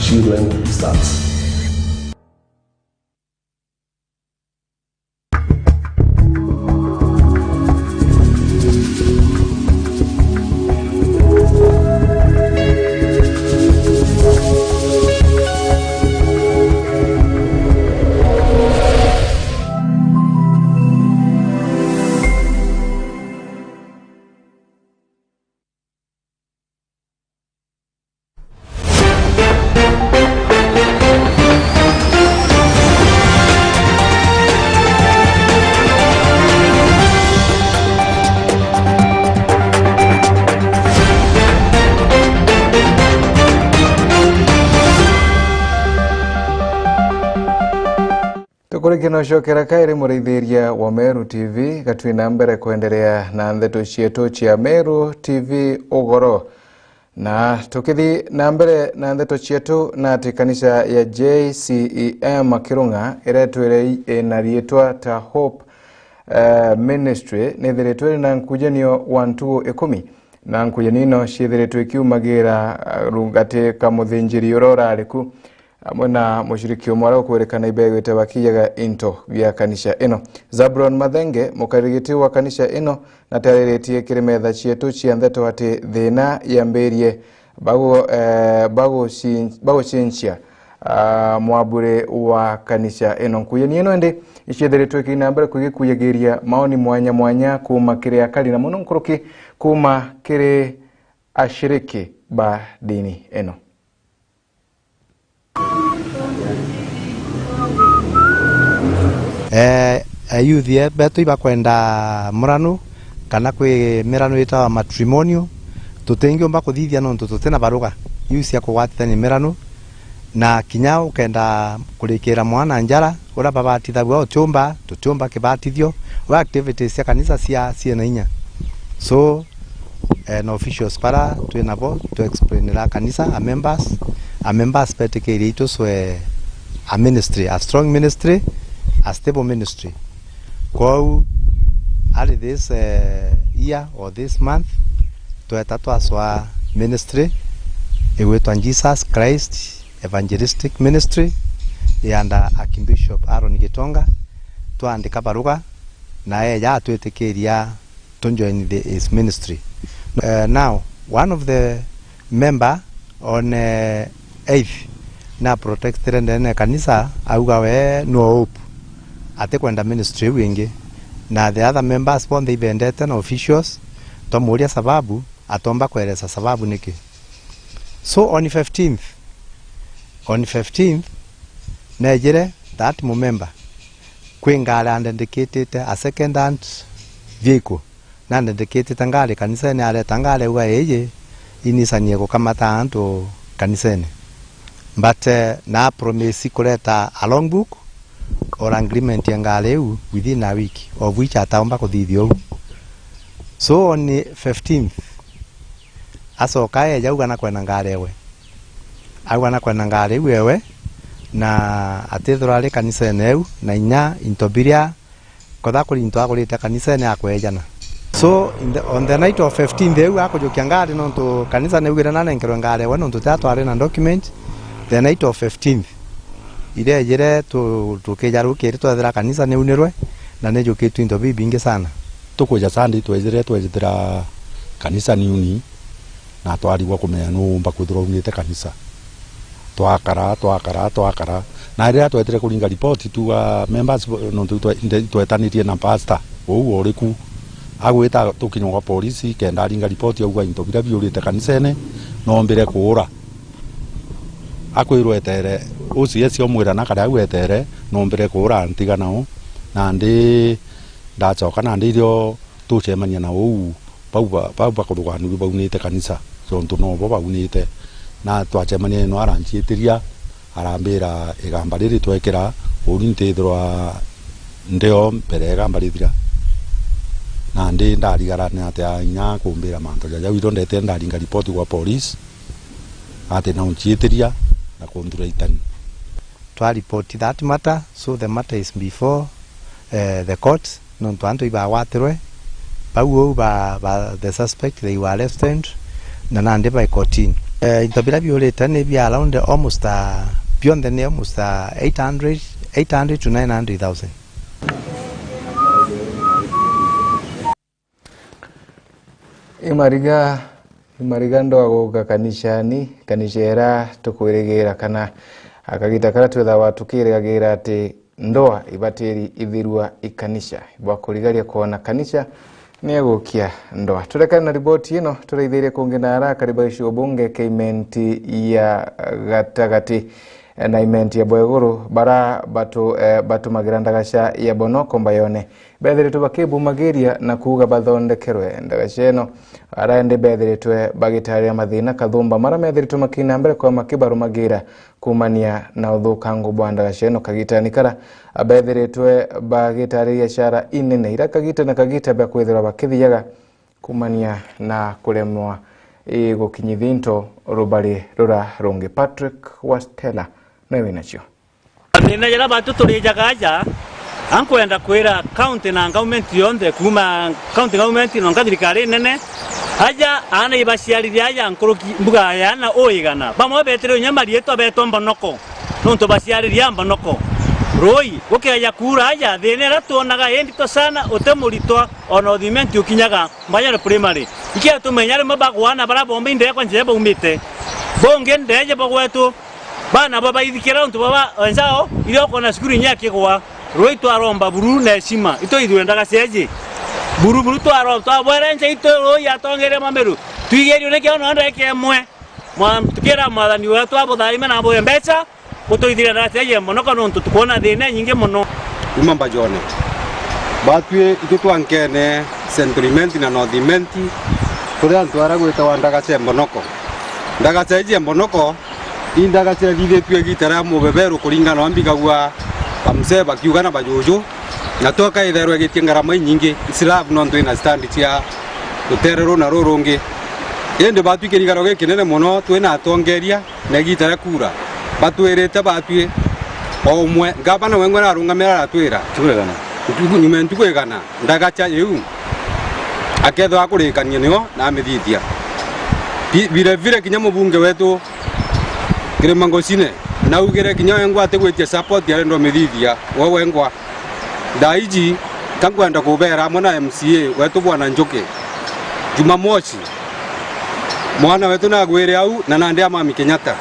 children starts. Tukurikinoshokera kairi murithiria wa Meru TV gatwina mbere kuendelea na ndeto cietu cia Meru TV ugoro na tukithi na mbere na ndeto cietu na ati kanisa ya JCEM Kirunga iretwire na rietwa THAA Ministry nethiretwe na nkujanio 110 na nkujanino ciethiretwe kiumagira rungate kamuthinjiri urora ariku amona mushiriki umwara kwerekana ibegete bakiyaga into bya kanisa ino. Zabron Mathenge mukarigiti wa kanisa ino na tareretie kiremetha cietu cia ndeto ati thina yamberie bago cincia mwabure wa kanisa ino. Nkuyeni ino ndi iciethiretwe kinambere kugikuyagiria maoni mwanya mwanya kuma kiri akali na muno nkuruki kuma kiri ashiriki ba dini ino. Youth betu ibakwenda murano kana kwi mirano ita matrimonio tutengio mba kuthithia no tutena baruga youth ya kuwatithania mirano na kinya ukenda kurikira mwana njara ura babatithagwa tutumba kibatithio wa activities ya kanisa cia na inya so no officials para tuenabo to explain la kanisa a members petekeri to so a ministry, a strong ministry, a stable ministry. Kwa ali this year or this month tuetatu aswa ministry ewetu Jesus Christ Evangelistic Ministry yanda Archbishop Aaron Gitonga tuandika baruga na ya tuetekeria to join his ministry. Now one of the member on 8th na protected ndene kanisa auga we no hope ate kwenda ministry wingi na the other members when they bendete na officials tomuria sababu atomba kueleza sababu niki. So on 15th nejere that member kwingala indicated a second hand vehicle na indicated ngale kanisa ni ale tangale uga yeye inisanie kukamata anto kanisene. But na promise kuleta a long book or agreement yangaleu within a week of which ataomba kuthithio. So on the 15th asoka yauga na kwena ngalewe auga na kwena ngalewe wewe na atethorale kanisa neu na inya intobiria kotha kurinto agurite kanisa ne akwejana. So on the night of 15th eu akujukia ngale no to kanisa neu gira na nkero ngalewe no to tatware na document. The night of 15th ile jere tukejaru kiri twethera kanisa ne unirwe na ne joketu into bingi sana tukuja sandi twethera kanisa ni uni na twarigwa kumenya no mba kwithira unite kanisa twakara na ria twetere kuringa report tu members no twetanirie na pastor ou oriku agwita tukinyo kwa polisi kenda ringa report auga into bira biurite kanisa ne no mbere kuura akwirwetere ucie cio mwira na kada wetere no mbere kuura ntiga nao na ndi ndacoka na ndirio tucemania na uu pau kuruganu baunite kanisa so ntu no bo baunite na twacemania no aranchietiria arambira igamba riri twekera urinte throa ndio mbere igamba rithira na ndi ndarigara na ate nya kumbira manto ja wito ndete ndaringa report kwa police ate na unchietiria na kunduraitani to report that matter. So the matter is before the court non to anto iba waterwe pau ba the suspect they were arrested na nande by 14 into bila bioleta ne bia around almost beyond the almost 800 to 900,000. imariga ndo agoga kanisha era tukwiregera kana akagita kara twetha watukirigagira ati ndoa ibateri ithirua ikanisha bakurigaria kuona kanisha niegukia ndoa. Turekana na riboti ino tureithirie kungina haraka ribaisho bunge keimenti ya gatagati na imenti ya Bweguru bara batu magirandagasha ya Bonoko mbayone bethiritwe bakibumagiria na kuga bathondekerwe ndagasheno araende bethiritwe bagitaria mathina kathumba mara methiritwe makina mbere kwa makibarumagira kumania na uthukangu bwa ndagasheno kagitanikara bethiritwe bagitaria shara inene ira kagita na kagita bakwithira bakithiaga kumania na kuremwa gukinyithinto rubari rura rungi. Patrick Wastela newe nacho nina jara batu tulijaga ankwenda kwira county na government yonde kuma county government no thirikari nene haja ana ibasiarithia haja nkuruki mbuga yana oigana bamwe betire nyamari eto beto Mbonoko nonto basiarithia Mbonoko roi ukaya kura haja thenera tuonaga endito sana utemuritwa ono thimenti ukinyaga mbanyare primary ikia tumenyare mabagwana bara bombe inde kwa njeba umite bonge ndeje bagwetu bana baba ithikira ntu baba enzao ile okona skuru nyake kwa roi twaromba buru na heshima ito ithuendaga seje buru twaro twabwere nje ito roi atongere mameru tuigerio ne kiono ndeke mwe mwa tukira mwathani wetu abutharime na boye mbeca utoithire na seje Mbonoko nontu tukona thina nyinge muno umamba jone batwe ito twankene centriment na northiment kuria ntwara gwita wandagace Mbonoko ndagace Mbonoko indagace thithitwe gitara mubeberu kuringana wambigagwa bamse bakiugana bajojo na toka itherwe gitie ngarama nyingi islav no ntwina stand cia guterero na rurungi ende batwikirigaro gikinene muno twina atongeria na gitara kura batwirite batwie omwe ngabana wengwe na rungamira atwira twigana nyume ntukwigana ndagacha yu aketho akurikania nio na mithithia vile kinya mubunge wetu Kiremangosine na ugere kinya wengwa ategwetie support ya ndo mithithia wo wengwa daiji kankwenda kubera mwana MCA wetu bwana Njoke Jumamosi mwana wetu na gwere au na nande ama Kenyatta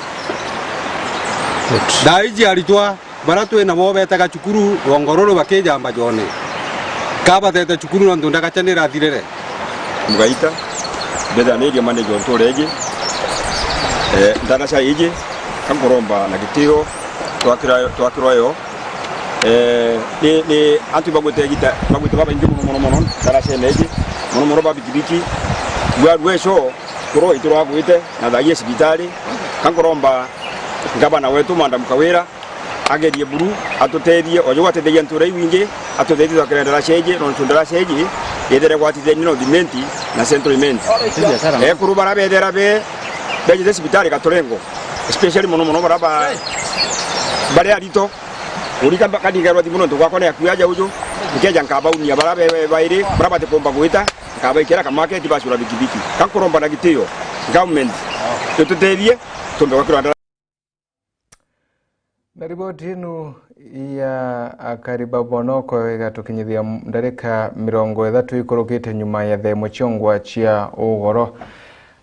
daiji alitwa baratu na bo beta chukuru rongororo bakeja mbajone kaba tete chukuru ndo ndakachanira thirere mugaita beda nege manager ntoreje ndanacha ije kankoromba na gitiro twakiroyo ni antu bagote gita bagote baba ingi mono ndanacha neje mono babikibiki gwadwesho kuro itiro agwite na daye sibitali kankoromba ngabana wetu manda mukawira agerie buru atutethie ojo atetheia nture wingi atutethie twakirendera ceje no tundera ceje yedere gwatithia no dimenti na centrament kurubara bedera beje sibitali katorengo especially mono baraba bare alito urika bakadigarwa dimuno tukakone akuyaja ujo ikeja nkaba unia barabe baire baraba tekomba gwita nkaba ikera kamake tibashura bikibiki kankoromba na gitiyo government tutethie tumbe wakirwa. Na riboti inu ya akariba Bonoko igatukinyithia ndarika 30 ikorokite nyuma ya themo chongwa chia ugoro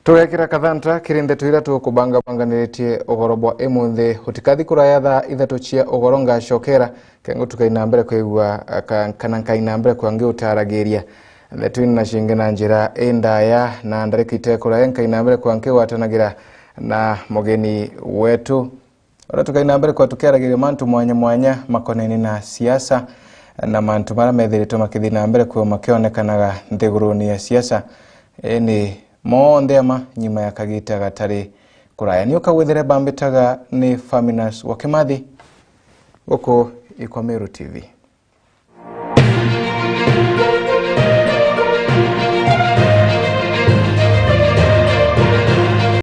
turekira kathanta kirinde twira tukubanga banganiritie ugoro bwa emunthe hutikathi kuraya thaa 3 chia ugoro ngacokera kengo tukaina mbere kwigwa kana kaina mbere kwangi utaragiria twina na shinge na njira endaya na ndarika itekura kaina mbere kwangi watanagira na mogeni wetu ora tukaina mbere kwa tukiaragiria mantu mwanya makoneni na siasa na mantu mara methiritwe makithina mbere kwa makionekanaga nthiguruni ya siasa eni monde ama nyuma ya kagita gatari kuraya niyo kawethere bambitaga ni Faminas Wakimathi goko ikwa Meru TV.